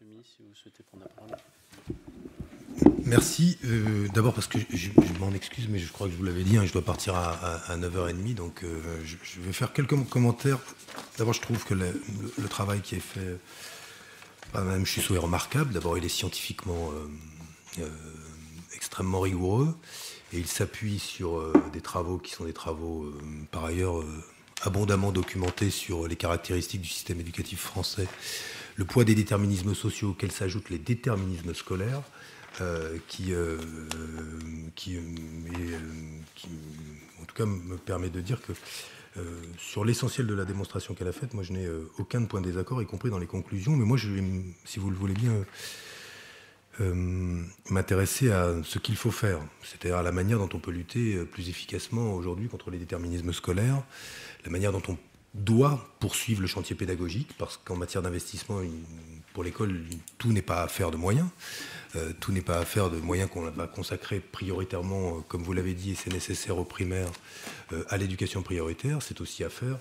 Rémi, si vous souhaitez prendre la parole. Merci. D'abord parce que je m'en excuse, mais je crois que je vous l'avais dit, hein, je dois partir à 9h30, donc je vais faire quelques commentaires. D'abord, je trouve que le travail qui est fait par Mme Chussot est remarquable. D'abord, il est scientifiquement extrêmement rigoureux, et il s'appuie sur des travaux qui sont des travaux, par ailleurs, abondamment documentés sur les caractéristiques du système éducatif français, le poids des déterminismes sociaux auxquels s'ajoutent les déterminismes scolaires, qui en tout cas me permet de dire que sur l'essentiel de la démonstration qu'elle a faite, moi je n'ai aucun point de désaccord, y compris dans les conclusions, mais moi je vais, si vous le voulez bien, m'intéresser à ce qu'il faut faire, c'est-à-dire à la manière dont on peut lutter plus efficacement aujourd'hui contre les déterminismes scolaires, la manière dont on doit poursuivre le chantier pédagogique, parce qu'en matière d'investissement, pour l'école, tout n'est pas affaire de moyens. Tout n'est pas affaire de moyens qu'on va consacrer prioritairement, comme vous l'avez dit, et c'est nécessaire au primaire, à l'éducation prioritaire. C'est aussi affaire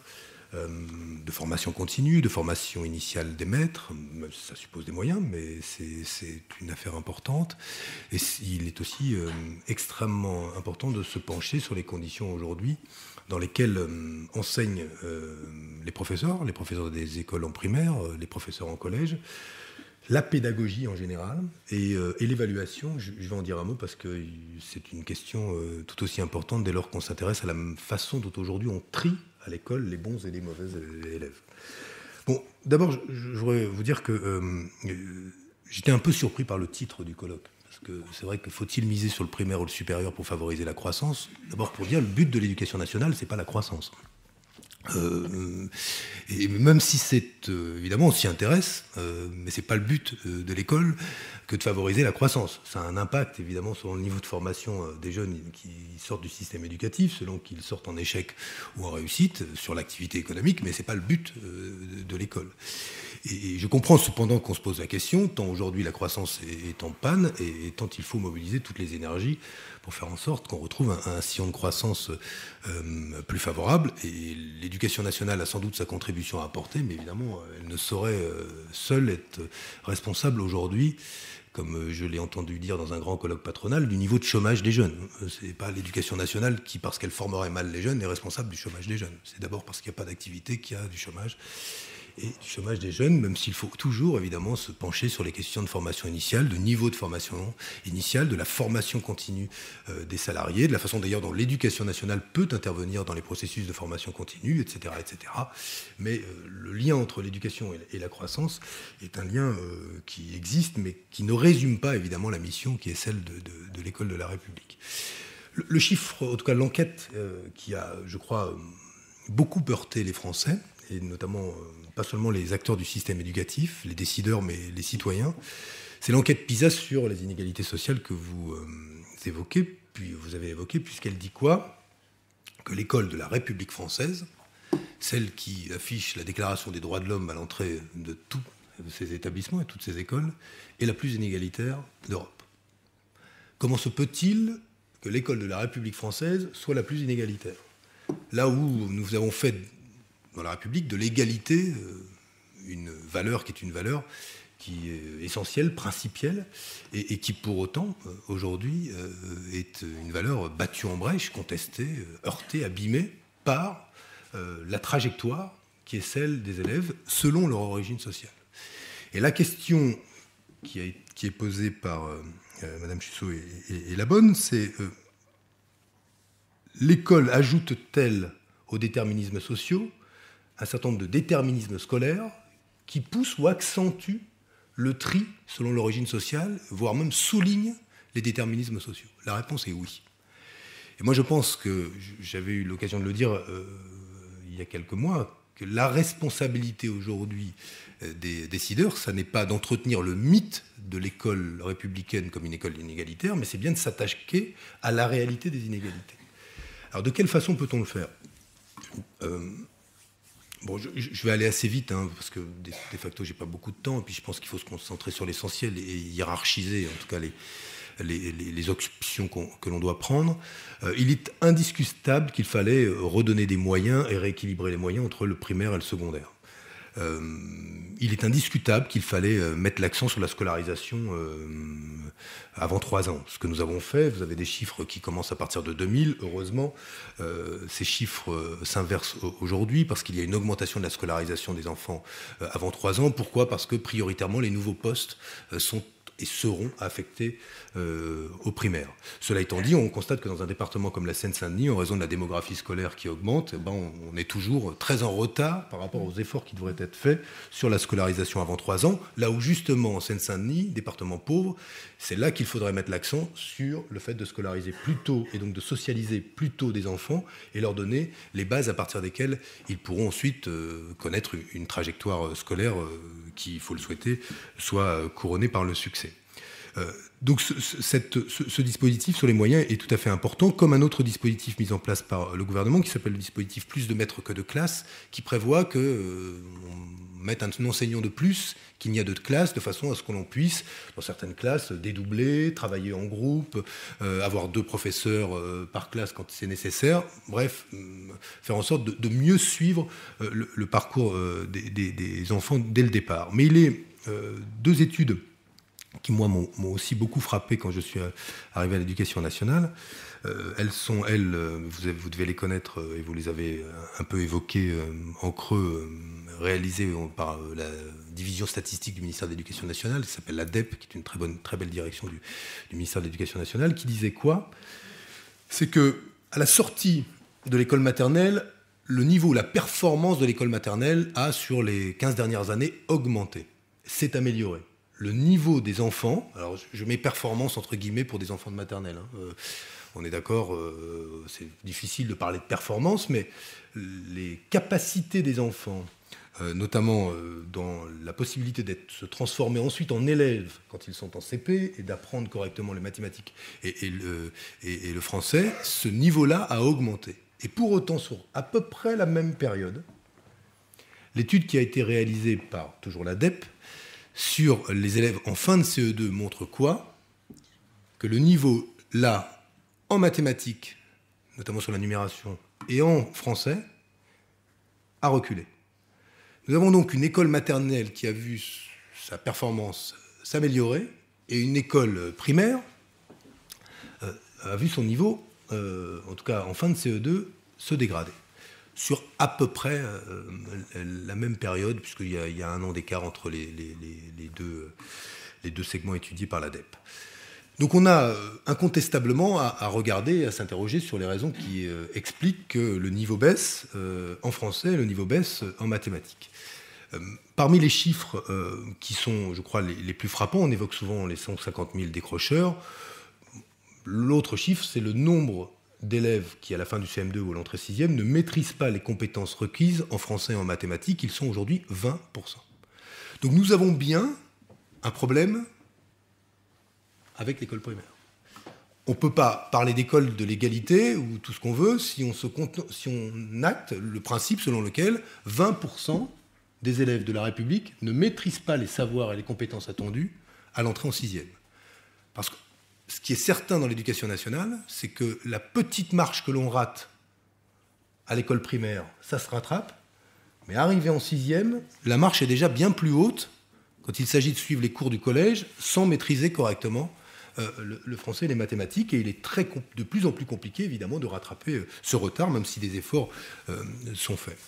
de formation continue, de formation initiale des maîtres. Ça suppose des moyens, mais c'est une affaire importante. Et il est aussi extrêmement important de se pencher sur les conditions aujourd'hui dans lesquelles enseignent les professeurs des écoles en primaire, les professeurs en collège, la pédagogie en général et l'évaluation. Je vais en dire un mot parce que c'est une question tout aussi importante dès lors qu'on s'intéresse à la façon dont aujourd'hui on trie à l'école les bons et les mauvais élèves. Bon, d'abord, je voudrais vous dire que j'étais un peu surpris par le titre du colloque. Parce que c'est vrai que faut-il miser sur le primaire ou le supérieur pour favoriser la croissance? D'abord, pour dire, le but de l'éducation nationale, c'est pas la croissance. Et même si c'est évidemment on s'y intéresse, mais c'est pas le but de l'école que de favoriser la croissance. Ça a un impact évidemment sur le niveau de formation des jeunes qui sortent du système éducatif, selon qu'ils sortent en échec ou en réussite, sur l'activité économique, mais c'est pas le but de l'école. Et je comprends cependant qu'on se pose la question, tant aujourd'hui la croissance est en panne, et tant il faut mobiliser toutes les énergies pour faire en sorte qu'on retrouve un sillon de croissance plus favorable. Et l'éducation nationale a sans doute sa contribution à apporter, mais évidemment, elle ne saurait seule être responsable aujourd'hui, comme je l'ai entendu dire dans un grand colloque patronal, du niveau de chômage des jeunes. Ce n'est pas l'éducation nationale qui, parce qu'elle formerait mal les jeunes, est responsable du chômage des jeunes. C'est d'abord parce qu'il n'y a pas d'activité qu'il y a du chômage. Et du chômage des jeunes, même s'il faut toujours évidemment se pencher sur les questions de formation initiale, de niveau de formation initiale, de la formation continue des salariés, de la façon d'ailleurs dont l'éducation nationale peut intervenir dans les processus de formation continue, etc. etc. Mais le lien entre l'éducation et la croissance est un lien qui existe, mais qui ne résume pas évidemment la mission qui est celle de l'école de la République. Le chiffre, en tout cas l'enquête qui a, je crois, beaucoup heurté les Français, et notamment pas seulement les acteurs du système éducatif, les décideurs, mais les citoyens. C'est l'enquête PISA sur les inégalités sociales que vous évoquez, puis vous avez évoqué, puisqu'elle dit quoi? Que l'école de la République française, celle qui affiche la déclaration des droits de l'homme à l'entrée de tous ces établissements et toutes ces écoles, est la plus inégalitaire d'Europe. Comment se peut-il que l'école de la République française soit la plus inégalitaire? Là où nous avons fait dans la République de l'égalité une valeur qui est une valeur qui est essentielle, principielle, et qui pour autant, aujourd'hui, est une valeur battue en brèche, contestée, heurtée, abîmée par la trajectoire qui est celle des élèves selon leur origine sociale. Et la question qui est posée par Mme Chussot est la bonne, c'est l'école ajoute-t-elle aux déterminismes sociaux un certain nombre de déterminismes scolaires qui poussent ou accentuent le tri selon l'origine sociale, voire même soulignent les déterminismes sociaux? La réponse est oui. Et moi je pense que, j'avais eu l'occasion de le dire il y a quelques mois, que la responsabilité aujourd'hui des décideurs, ça n'est pas d'entretenir le mythe de l'école républicaine comme une école inégalitaire, mais c'est bien de s'attaquer à la réalité des inégalités. Alors de quelle façon peut-on le faire? Bon, je vais aller assez vite, hein, parce que de facto, j'ai pas beaucoup de temps, et puis je pense qu'il faut se concentrer sur l'essentiel et hiérarchiser, en tout cas, les options que l'on doit prendre. Il est indiscutable qu'il fallait redonner des moyens et rééquilibrer les moyens entre le primaire et le secondaire. il est indiscutable qu'il fallait mettre l'accent sur la scolarisation avant 3 ans. Ce que nous avons fait, vous avez des chiffres qui commencent à partir de 2000, heureusement. Ces chiffres s'inversent aujourd'hui parce qu'il y a une augmentation de la scolarisation des enfants avant 3 ans. Pourquoi ? Parce que prioritairement, les nouveaux postes sont et seront affectés au primaire. Cela étant dit, on constate que dans un département comme la Seine-Saint-Denis, en raison de la démographie scolaire qui augmente, on est toujours très en retard par rapport aux efforts qui devraient être faits sur la scolarisation avant 3 ans, là où justement en Seine-Saint-Denis, département pauvre, c'est là qu'il faudrait mettre l'accent sur le fait de scolariser plus tôt et donc de socialiser plus tôt des enfants et leur donner les bases à partir desquelles ils pourront ensuite connaître une trajectoire scolaire qui, il faut le souhaiter, soit couronnée par le succès. Donc ce dispositif sur les moyens est tout à fait important, comme un autre dispositif mis en place par le gouvernement qui s'appelle le dispositif plus de maîtres que de classes, qui prévoit qu'on mette un enseignant de plus qu'il n'y a de classe, de façon à ce que l'on puisse, dans certaines classes, dédoubler, travailler en groupe, avoir 2 professeurs par classe quand c'est nécessaire, bref, faire en sorte de mieux suivre le parcours des enfants dès le départ. Mais il est 2 études qui, moi, m'ont aussi beaucoup frappé quand je suis arrivé à l'Éducation nationale. Elles sont, vous devez les connaître, et vous les avez un peu évoquées en creux, réalisées par la division statistique du ministère de l'Éducation nationale, qui s'appelle la DEP, qui est une très belle direction du ministère de l'Éducation nationale, qui disait quoi ? C'est que à la sortie de l'école maternelle, le niveau, la performance de l'école maternelle a, sur les 15 dernières années, augmenté, s'est amélioré. Le niveau des enfants, alors je mets performance entre guillemets pour des enfants de maternelle, on est d'accord, c'est difficile de parler de performance, mais les capacités des enfants, notamment dans la possibilité de se transformer ensuite en élèves quand ils sont en CP et d'apprendre correctement les mathématiques et le français, ce niveau-là a augmenté. Et pour autant, sur à peu près la même période, l'étude qui a été réalisée par toujours la DEP sur les élèves en fin de CE2 montre quoi ? Que le niveau, là, en mathématiques, notamment sur la numération, et en français, a reculé. Nous avons donc une école maternelle qui a vu sa performance s'améliorer, et une école primaire a vu son niveau, en tout cas en fin de CE2, se dégrader. Sur à peu près la même période, puisqu'il y a 1 an d'écart entre les deux segments étudiés par la DEP. Donc on a incontestablement à regarder, à s'interroger sur les raisons qui expliquent que le niveau baisse en français et le niveau baisse en mathématiques. Parmi les chiffres qui sont, je crois, les plus frappants, on évoque souvent les 150 000 décrocheurs. L'autre chiffre, c'est le nombre d'élèves qui, à la fin du CM2 ou à l'entrée 6e, ne maîtrisent pas les compétences requises en français et en mathématiques. Ils sont aujourd'hui 20%. Donc nous avons bien un problème avec l'école primaire. On ne peut pas parler d'école de l'égalité ou tout ce qu'on veut si on acte le principe selon lequel 20% des élèves de la République ne maîtrisent pas les savoirs et les compétences attendues à l'entrée en 6e. Parce que ce qui est certain dans l'éducation nationale, c'est que la petite marche que l'on rate à l'école primaire, ça se rattrape, mais arrivé en 6e, la marche est déjà bien plus haute quand il s'agit de suivre les cours du collège sans maîtriser correctement le français et les mathématiques, et il est de plus en plus compliqué, évidemment, de rattraper ce retard, même si des efforts sont faits.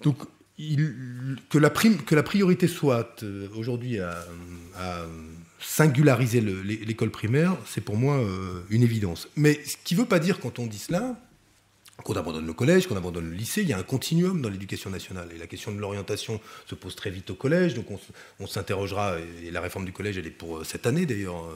Donc, que la priorité soit aujourd'hui à singulariser l'école primaire, c'est pour moi une évidence. Mais ce qui ne veut pas dire, quand on dit cela, qu'on abandonne le collège, qu'on abandonne le lycée. Il y a un continuum dans l'éducation nationale. Et la question de l'orientation se pose très vite au collège. Donc on s'interrogera, et la réforme du collège, elle est pour cette année d'ailleurs,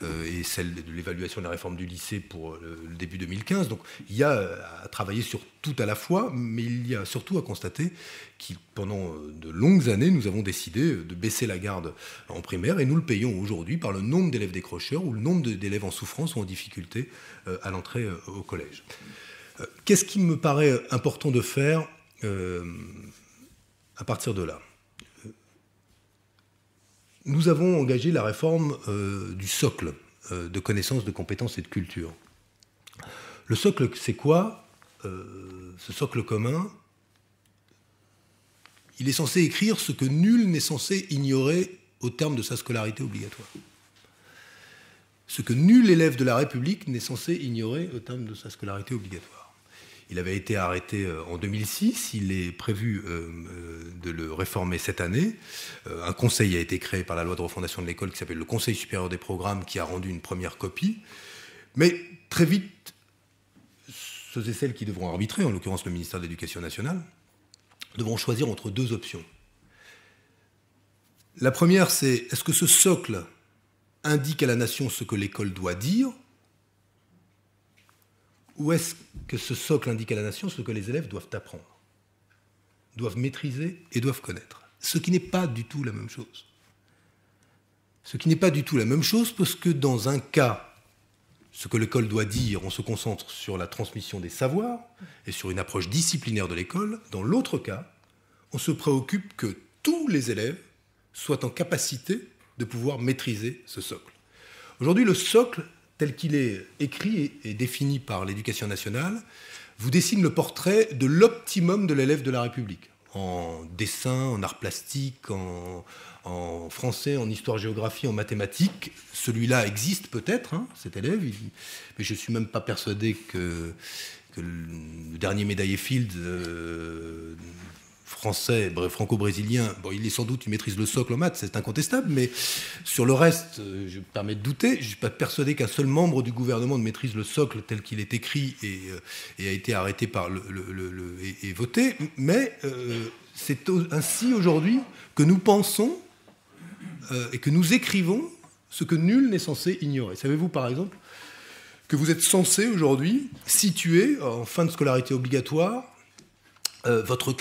et celle de l'évaluation de la réforme du lycée pour le début 2015. Donc il y a à travailler sur tout à la fois, mais il y a surtout à constater que pendant de longues années, nous avons décidé de baisser la garde en primaire, et nous le payons aujourd'hui par le nombre d'élèves décrocheurs ou le nombre d'élèves en souffrance ou en difficulté à l'entrée au collège. Qu'est-ce qui me paraît important de faire à partir de là ? Nous avons engagé la réforme du socle de connaissances, de compétences et de culture. Le socle, c'est quoi ? Ce socle commun, il est censé écrire ce que nul n'est censé ignorer au terme de sa scolarité obligatoire. Ce que nul élève de la République n'est censé ignorer au terme de sa scolarité obligatoire. Il avait été arrêté en 2006, il est prévu de le réformer cette année. Un conseil a été créé par la loi de refondation de l'école qui s'appelle le Conseil supérieur des programmes, qui a rendu une première copie. Mais très vite, ceux et celles qui devront arbitrer, en l'occurrence le ministère de l'Éducation nationale, devront choisir entre deux options. La première, c'est est-ce que ce socle indique à la nation ce que l'école doit dire, ou est-ce que ce socle indique à la nation ce que les élèves doivent apprendre, doivent maîtriser et doivent connaître? Ce qui n'est pas du tout la même chose. Ce qui n'est pas du tout la même chose parce que dans un cas, ce que l'école doit dire, on se concentre sur la transmission des savoirs et sur une approche disciplinaire de l'école. Dans l'autre cas, on se préoccupe que tous les élèves soient en capacité de pouvoir maîtriser ce socle. Aujourd'hui, le socle, tel qu'il est écrit et défini par l'Éducation nationale, vous dessine le portrait de l'optimum de l'élève de la République, en dessin, en art plastique, en français, en histoire-géographie, en mathématiques. Celui-là existe peut-être, hein, cet élève, mais je ne suis même pas persuadé que le dernier médaillé Fields français, bref, franco-brésilien, bon, il maîtrise le socle en maths, c'est incontestable, mais sur le reste, je me permets de douter. Je ne suis pas persuadé qu'un seul membre du gouvernement ne maîtrise le socle tel qu'il est écrit et a été arrêté par et voté, mais c'est ainsi aujourd'hui que nous pensons et que nous écrivons ce que nul n'est censé ignorer. Savez-vous, par exemple, que vous êtes censé aujourd'hui situer en fin de scolarité obligatoire votre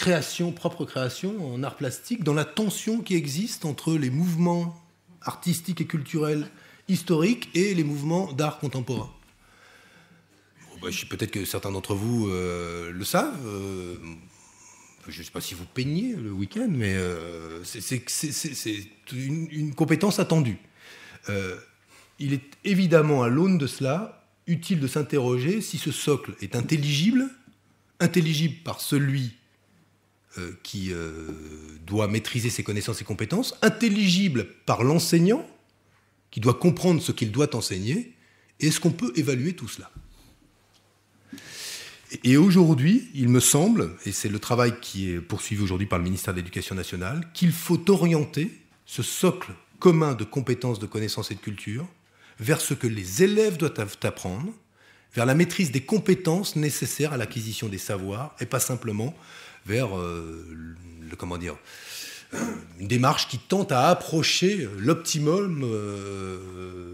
propre création en art plastique dans la tension qui existe entre les mouvements artistiques et culturels historiques et les mouvements d'art contemporain? Peut-être que certains d'entre vous le savent. Je ne sais pas si vous peignez le week-end, mais c'est une compétence attendue. Il est évidemment, à l'aune de cela, utile de s'interroger si ce socle est intelligible par celui qui doit maîtriser ses connaissances et compétences, intelligible par l'enseignant qui doit comprendre ce qu'il doit enseigner, et est-ce qu'on peut évaluer tout cela? Et aujourd'hui, il me semble, et c'est le travail qui est poursuivi aujourd'hui par le ministère de l'Éducation nationale, qu'il faut orienter ce socle commun de compétences, de connaissances et de culture vers ce que les élèves doivent apprendre, vers la maîtrise des compétences nécessaires à l'acquisition des savoirs, et pas simplement vers une démarche qui tente à approcher l'optimum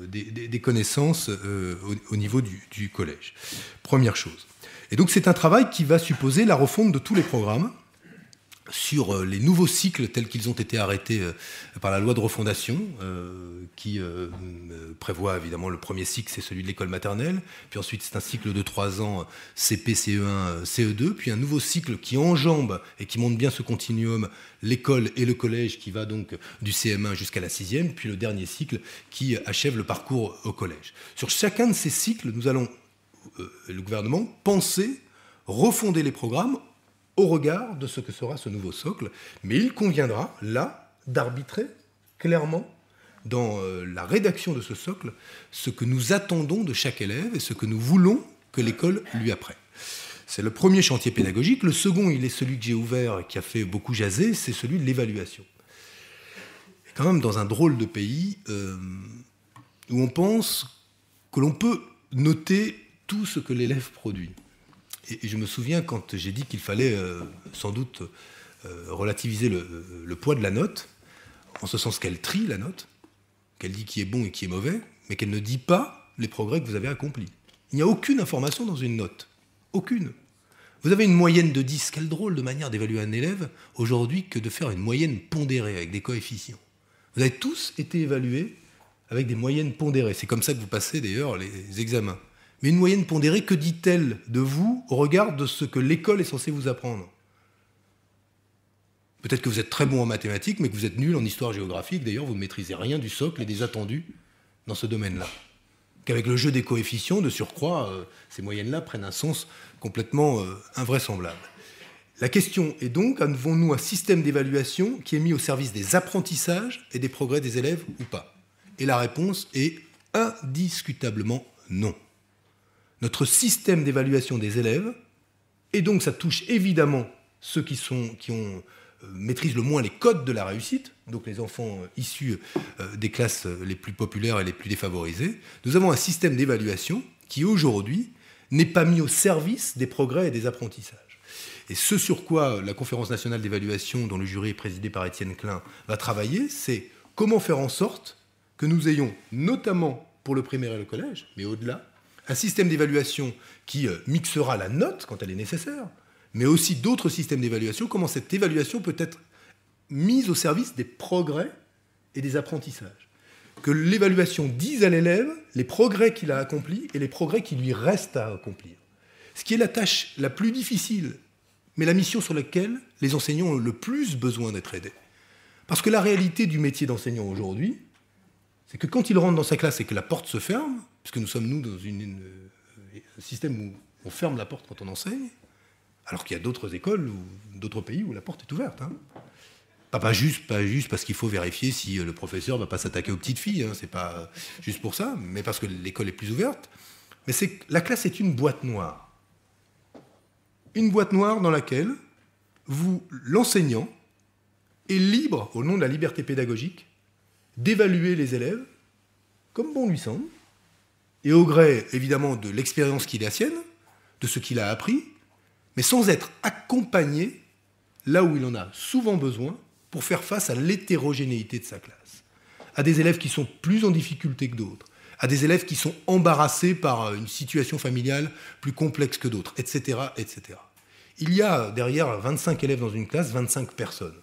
des connaissances au niveau du collège. Première chose. Et donc c'est un travail qui va supposer la refonte de tous les programmes sur les nouveaux cycles tels qu'ils ont été arrêtés par la loi de refondation, qui prévoit évidemment le premier cycle, c'est celui de l'école maternelle, puis ensuite c'est un cycle de 3 ans, CP, CE1, CE2, puis un nouveau cycle qui enjambe et qui montre bien ce continuum, l'école et le collège, qui va donc du CM1 jusqu'à la 6e, puis le dernier cycle qui achève le parcours au collège. Sur chacun de ces cycles, nous allons, le gouvernement, penser, refonder les programmes au regard de ce que sera ce nouveau socle. Mais il conviendra, là, d'arbitrer clairement dans la rédaction de ce socle ce que nous attendons de chaque élève et ce que nous voulons que l'école lui apprenne. C'est le premier chantier pédagogique. Le second, il est celui que j'ai ouvert et qui a fait beaucoup jaser, c'est celui de l'évaluation. Et quand même dans un drôle de pays où on pense que l'on peut noter tout ce que l'élève produit. Et je me souviens quand j'ai dit qu'il fallait sans doute relativiser le poids de la note, en ce sens qu'elle trie la note, qu'elle dit qui est bon et qui est mauvais, mais qu'elle ne dit pas les progrès que vous avez accomplis. Il n'y a aucune information dans une note. Aucune. Vous avez une moyenne de 10. Quelle drôle de manière d'évaluer un élève aujourd'hui que de faire une moyenne pondérée avec des coefficients. Vous avez tous été évalués avec des moyennes pondérées. C'est comme ça que vous passez d'ailleurs les examens. Mais une moyenne pondérée, que dit-elle de vous au regard de ce que l'école est censée vous apprendre? Peut-être que vous êtes très bon en mathématiques, mais que vous êtes nul en histoire-géographie, que d'ailleurs vous ne maîtrisez rien du socle et des attendus dans ce domaine-là. Qu'avec le jeu des coefficients, de surcroît, ces moyennes-là prennent un sens complètement invraisemblable. La question est donc, avons-nous un système d'évaluation qui est mis au service des apprentissages et des progrès des élèves ou pas? Et la réponse est indiscutablement non. Notre système d'évaluation des élèves, et donc ça touche évidemment ceux qui maîtrisent le moins les codes de la réussite, donc les enfants issus des classes les plus populaires et les plus défavorisées, nous avons un système d'évaluation qui aujourd'hui n'est pas mis au service des progrès et des apprentissages. Et ce sur quoi la Conférence nationale d'évaluation, dont le jury est présidé par Étienne Klein, va travailler, c'est comment faire en sorte que nous ayons, notamment pour le primaire et le collège, mais au-delà, un système d'évaluation qui mixera la note quand elle est nécessaire, mais aussi d'autres systèmes d'évaluation, comment cette évaluation peut être mise au service des progrès et des apprentissages. Que l'évaluation dise à l'élève les progrès qu'il a accomplis et les progrès qui lui restent à accomplir. Ce qui est la tâche la plus difficile, mais la mission sur laquelle les enseignants ont le plus besoin d'être aidés. Parce que la réalité du métier d'enseignant aujourd'hui, c'est que quand il rentre dans sa classe et que la porte se ferme, puisque nous sommes, dans un système où on ferme la porte quand on enseigne, alors qu'il y a d'autres écoles ou d'autres pays où la porte est ouverte. Hein. Pas juste parce qu'il faut vérifier si le professeur ne va pas s'attaquer aux petites filles, hein, c'est pas juste pour ça, mais parce que l'école est plus ouverte. Mais la classe est une boîte noire. Une boîte noire dans laquelle l'enseignant est libre, au nom de la liberté pédagogique, d'évaluer les élèves comme bon lui semble, et au gré, évidemment, de l'expérience qui est la sienne, de ce qu'il a appris, mais sans être accompagné là où il en a souvent besoin pour faire face à l'hétérogénéité de sa classe, à des élèves qui sont plus en difficulté que d'autres, à des élèves qui sont embarrassés par une situation familiale plus complexe que d'autres, etc., etc. Il y a derrière 25 élèves dans une classe, 25 personnes.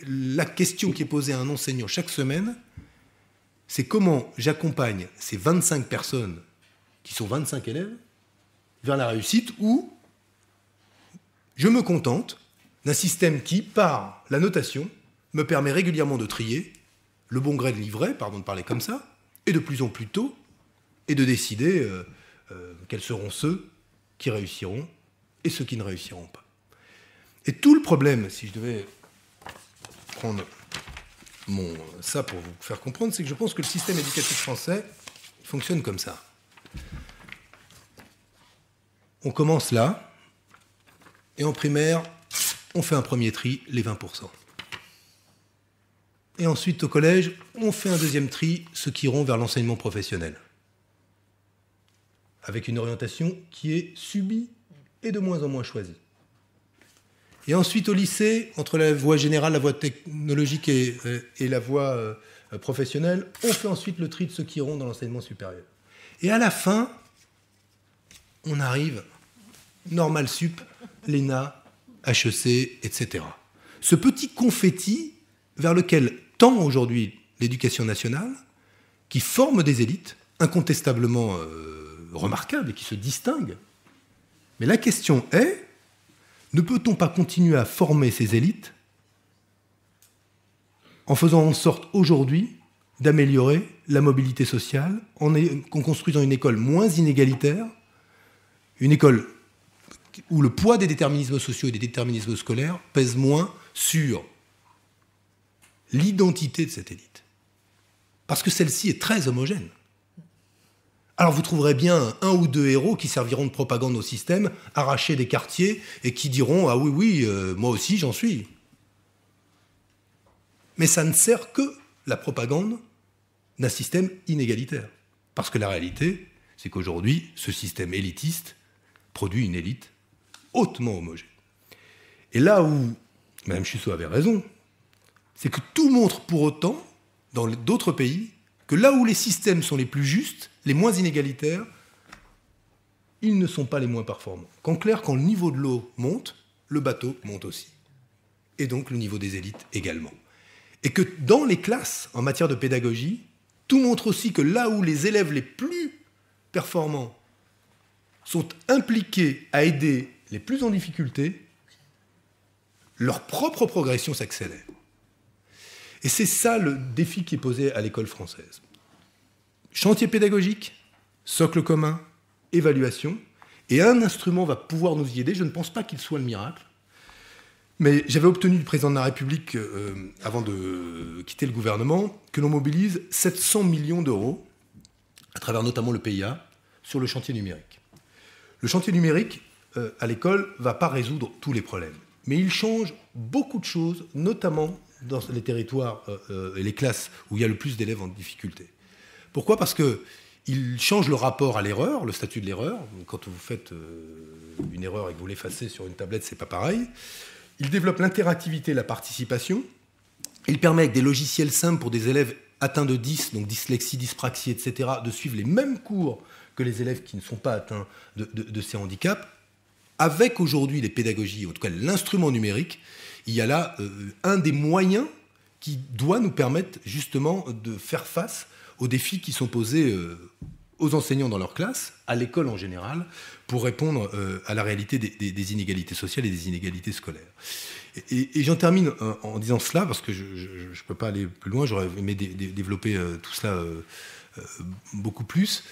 La question qui est posée à un enseignant chaque semaine, c'est comment j'accompagne ces 25 personnes, qui sont 25 élèves, vers la réussite, ou je me contente d'un système qui, par la notation, me permet régulièrement de trier le bon gré de l'ivraie, pardon de parler comme ça, et de plus en plus tôt, et de décider quels seront ceux qui réussiront et ceux qui ne réussiront pas. Et tout le problème, si je devais prendre ça pour vous faire comprendre, c'est que je pense que le système éducatif français fonctionne comme ça. On commence là, et en primaire, on fait un premier tri, les 20%. Et ensuite, au collège, on fait un deuxième tri, ceux qui iront vers l'enseignement professionnel, avec une orientation qui est subie et de moins en moins choisie. Et ensuite, au lycée, entre la voie générale, la voie technologique et la voie professionnelle, on fait ensuite le tri de ceux qui iront dans l'enseignement supérieur. Et à la fin, on arrive, Normal Sup, l'ENA, HEC, etc. Ce petit confetti vers lequel tend aujourd'hui l'éducation nationale, qui forme des élites, incontestablement remarquables et qui se distinguent. Mais la question est, ne peut-on pas continuer à former ces élites en faisant en sorte aujourd'hui d'améliorer la mobilité sociale, en construisant une école moins inégalitaire, une école où le poids des déterminismes sociaux et des déterminismes scolaires pèse moins sur l'identité de cette élite. Parce que celle-ci est très homogène. Alors vous trouverez bien un ou deux héros qui serviront de propagande au système, arrachés des quartiers, et qui diront « Ah oui, moi aussi j'en suis ». Mais ça ne sert que la propagande d'un système inégalitaire. Parce que la réalité, c'est qu'aujourd'hui, ce système élitiste produit une élite hautement homogène. Et là où Mme Chussot avait raison, c'est que tout montre pour autant, dans d'autres pays, que là où les systèmes sont les plus justes, les moins inégalitaires, ils ne sont pas les moins performants. Qu'en clair, quand le niveau de l'eau monte, le bateau monte aussi. Et donc le niveau des élites également. Et que dans les classes, en matière de pédagogie, tout montre aussi que là où les élèves les plus performants sont impliqués à aider les plus en difficulté, leur propre progression s'accélère. Et c'est ça le défi qui est posé à l'école française. Chantier pédagogique, socle commun, évaluation, et un instrument va pouvoir nous y aider, je ne pense pas qu'il soit le miracle, Mais j'avais obtenu du président de la République, avant de quitter le gouvernement, que l'on mobilise 700 millions d'euros, à travers notamment le PIA, sur le chantier numérique. Le chantier numérique, à l'école, ne va pas résoudre tous les problèmes. Mais il change beaucoup de choses, notamment dans les territoires et les classes où il y a le plus d'élèves en difficulté. Pourquoi ? Parce qu'il change le rapport à l'erreur, le statut de l'erreur. Quand vous faites une erreur et que vous l'effacez sur une tablette, c'est pas pareil. Il développe l'interactivité et la participation. Il permet, avec des logiciels simples pour des élèves atteints de dys, donc dyslexie, dyspraxie, etc., de suivre les mêmes cours que les élèves qui ne sont pas atteints de ces handicaps. Avec aujourd'hui les pédagogies, en tout cas l'instrument numérique, il y a là un des moyens qui doit nous permettre justement de faire face aux défis qui sont posés aux enseignants dans leur classe, à l'école en général, pour répondre à la réalité des inégalités sociales et des inégalités scolaires. Et j'en termine en disant cela, parce que je ne peux pas aller plus loin, j'aurais aimé développer tout cela beaucoup plus.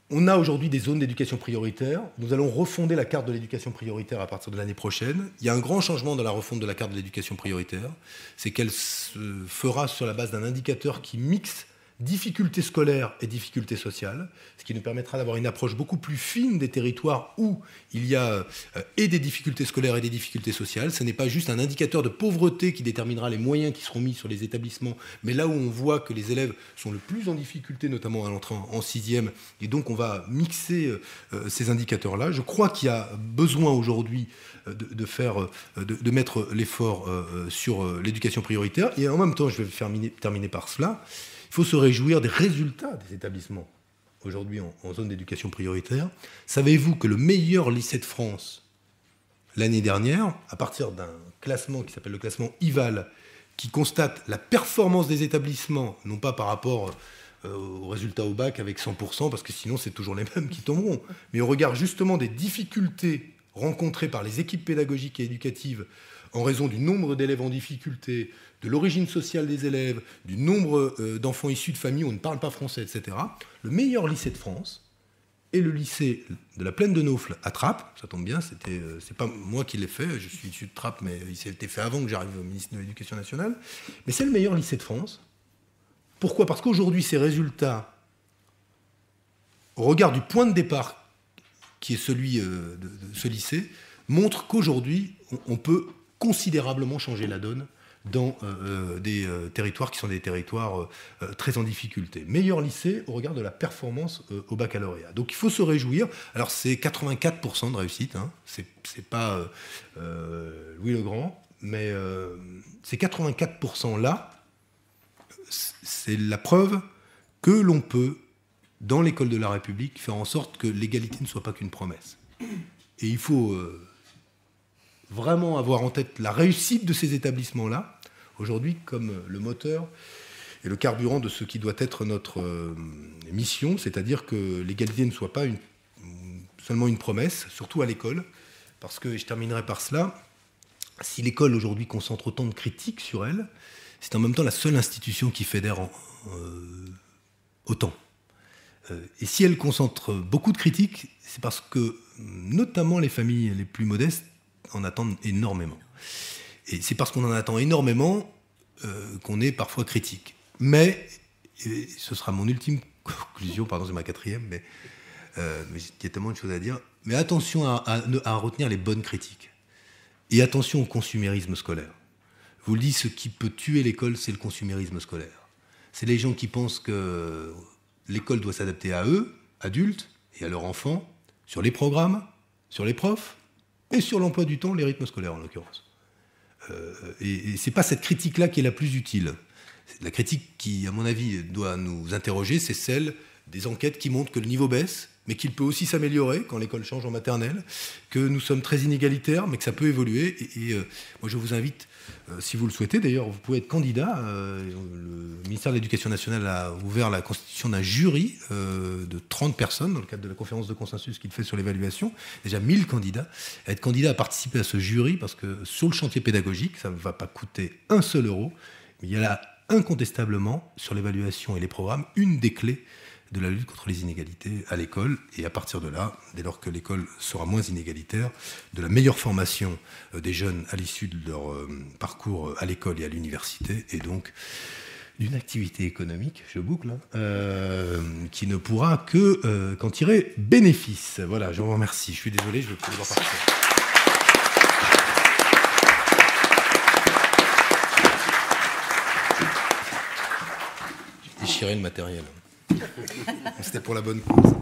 On a aujourd'hui des zones d'éducation prioritaire. Nous allons refonder la carte de l'éducation prioritaire à partir de l'année prochaine. Il y a un grand changement dans la refonte de la carte de l'éducation prioritaire. C'est qu'elle se fera sur la base d'un indicateur qui mixe difficultés scolaires et difficultés sociales, ce qui nous permettra d'avoir une approche beaucoup plus fine des territoires où il y a et des difficultés scolaires et des difficultés sociales. Ce n'est pas juste un indicateur de pauvreté qui déterminera les moyens qui seront mis sur les établissements, mais là où on voit que les élèves sont le plus en difficulté, notamment à l'entrée en sixième, et donc on va mixer ces indicateurs-là. Je crois qu'il y a besoin aujourd'hui de mettre l'effort sur l'éducation prioritaire, et en même temps, je vais terminer par cela. Il faut se réjouir des résultats des établissements aujourd'hui en zone d'éducation prioritaire. Savez-vous que le meilleur lycée de France, l'année dernière, à partir d'un classement qui s'appelle le classement IVAL, qui constate la performance des établissements, non pas par rapport aux résultats au bac avec 100%, parce que sinon c'est toujours les mêmes qui tomberont, mais au regard justement des difficultés rencontrées par les équipes pédagogiques et éducatives en raison du nombre d'élèves en difficulté, de l'origine sociale des élèves, du nombre d'enfants issus de familles où on ne parle pas français, etc. Le meilleur lycée de France est le lycée de la Plaine de Naufle à Trappes. Ça tombe bien, c'est pas moi qui l'ai fait, je suis issu de Trappes, mais il s'est été fait avant que j'arrive au ministère de l'Éducation nationale. Mais c'est le meilleur lycée de France. Pourquoi ? Parce qu'aujourd'hui, ces résultats, au regard du point de départ qui est celui de ce lycée, montrent qu'aujourd'hui, on peut considérablement changer la donne dans des territoires qui sont des territoires très en difficulté. Meilleur lycée au regard de la performance au baccalauréat. Donc il faut se réjouir. Alors c'est 84% de réussite, hein. C'est pas Louis le Grand, mais ces 84% là, c'est la preuve que l'on peut, dans l'école de la République, faire en sorte que l'égalité ne soit pas qu'une promesse. Et il faut vraiment avoir en tête la réussite de ces établissements-là, aujourd'hui, comme le moteur et le carburant de ce qui doit être notre mission, c'est-à-dire que l'égalité ne soit pas seulement une promesse, surtout à l'école, parce que, et je terminerai par cela, si l'école aujourd'hui concentre autant de critiques sur elle, c'est en même temps la seule institution qui fédère autant. Et si elle concentre beaucoup de critiques, c'est parce que, notamment les familles les plus modestes, en attendent énormément. Et c'est parce qu'on en attend énormément qu'on est parfois critique. Mais, et ce sera mon ultime conclusion, pardon, c'est ma quatrième, mais il y a tellement de choses à dire, mais attention à retenir les bonnes critiques. Et attention au consumérisme scolaire. Je vous le dis, ce qui peut tuer l'école, c'est le consumérisme scolaire. C'est les gens qui pensent que l'école doit s'adapter à eux, adultes, et à leurs enfants, sur les programmes, sur les profs, et sur l'emploi du temps, les rythmes scolaires en l'occurrence. Et ce n'est pas cette critique-là qui est la plus utile. La critique qui, à mon avis, doit nous interroger, c'est celle des enquêtes qui montrent que le niveau baisse, mais qu'il peut aussi s'améliorer quand l'école change en maternelle, que nous sommes très inégalitaires, mais que ça peut évoluer. Et moi, je vous invite, si vous le souhaitez, d'ailleurs, vous pouvez être candidat. Le ministère de l'Éducation nationale a ouvert la constitution d'un jury de 30 personnes, dans le cadre de la conférence de consensus qu'il fait sur l'évaluation. Déjà 1000 candidats. Être candidat à participer à ce jury, parce que sur le chantier pédagogique, ça ne va pas coûter un seul euro, mais il y a là, incontestablement, sur l'évaluation et les programmes, une des clés de la lutte contre les inégalités à l'école. Et à partir de là, dès lors que l'école sera moins inégalitaire, de la meilleure formation des jeunes à l'issue de leur parcours à l'école et à l'université, et donc d'une activité économique, je boucle, qui ne pourra que qu'en tirer bénéfice. Voilà, je vous remercie. Je suis désolé, je vais pouvoir partir. J'ai déchiré le matériel. C'était pour la bonne cause.